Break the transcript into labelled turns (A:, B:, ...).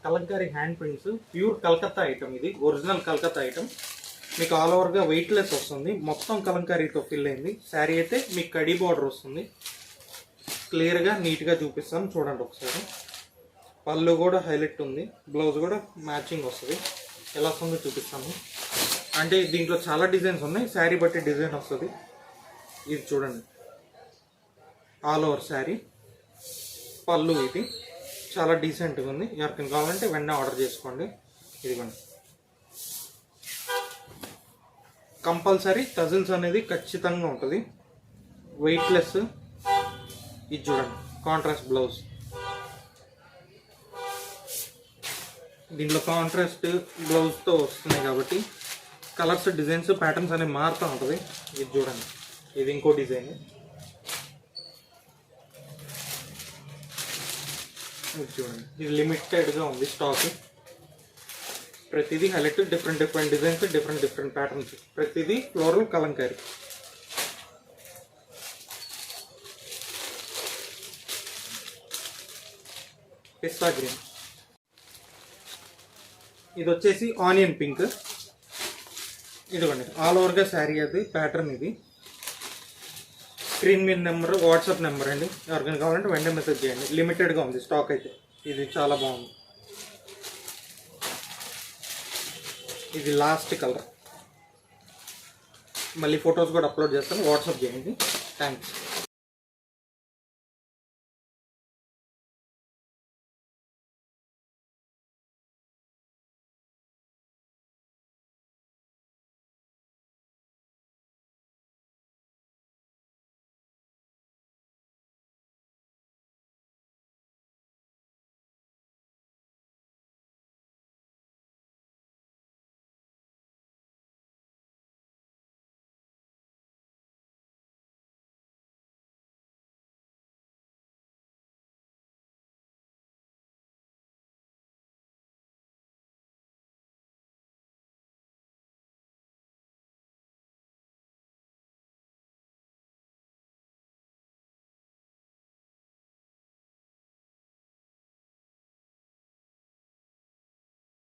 A: Kalamkari hand prints, pure Calcutta item. ఇది original Calcutta item. మీకు all ఓవర్గా వెయిట్లెస్ వస్తుంది, మొత్తం కలంకారీతో ఫిల్ అయింది. శారీ అయితే మీకు కడీ బార్డర్ వస్తుంది. క్లియర్గా నీట్గా చూపిస్తాను చూడండి ఒకసారి. పళ్ళు కూడా హైలైట్ ఉంది, బ్లౌజ్ కూడా మ్యాచింగ్ వస్తుంది. ఎలా వస్తుందో చూపిస్తాను. అంటే దీంట్లో చాలా డిజైన్స్ ఉన్నాయి, శారీ బట్టి డిజైన్ వస్తుంది. ఇది చూడండి, ఆల్ ఓవర్ శారీ. పళ్ళు ఇది చాలా డీసెంట్గా ఉంది. ఎవరికైనా కావాలంటే వెంటనే ఆర్డర్ చేసుకోండి. ఇదిగోండి, కంపల్సరీ టజిల్స్ అనేది ఖచ్చితంగా ఉంటుంది, వెయిట్లెస్. ఇది చూడండి, కాంట్రాస్ట్ బ్లౌజ్. దీంట్లో కాంట్రాస్ట్ బ్లౌజ్తో వస్తున్నాయి కాబట్టి కలర్స్, డిజైన్స్, ప్యాటర్న్స్ అనేవి మారుతూ ఉంటుంది. ఇది చూడండి, ఇది ఇంకో డిజైన్. ఇది చూడండి, ఇది లిమిటెడ్గా ఉంది స్టాక్. ప్రతిదీ highlight, different designs, different patterns. ప్రతిదీ ఫ్లోరల్ కలంకారీ. పిస్తా గ్రీన్. ఇది వచ్చేసి ఆనియన్ పింక్. ఇదిగోండి, ఆల్ ఓవర్గా శారీ. అది ప్యాటర్న్. ఇది స్క్రీన్ మీద నెంబర్, వాట్సాప్ నెంబర్ అండి. ఎవరికైనా కావాలంటే వెంటనే మెసేజ్ చేయండి. లిమిటెడ్గా ఉంది స్టాక్ అయితే. ఇది చాలా బాగుంది. ఇది లాస్ట్ కలర్. మళ్ళీ ఫొటోస్ కూడా అప్లోడ్ చేస్తాను, వాట్సాప్ చేయండి. థ్యాంక్స్.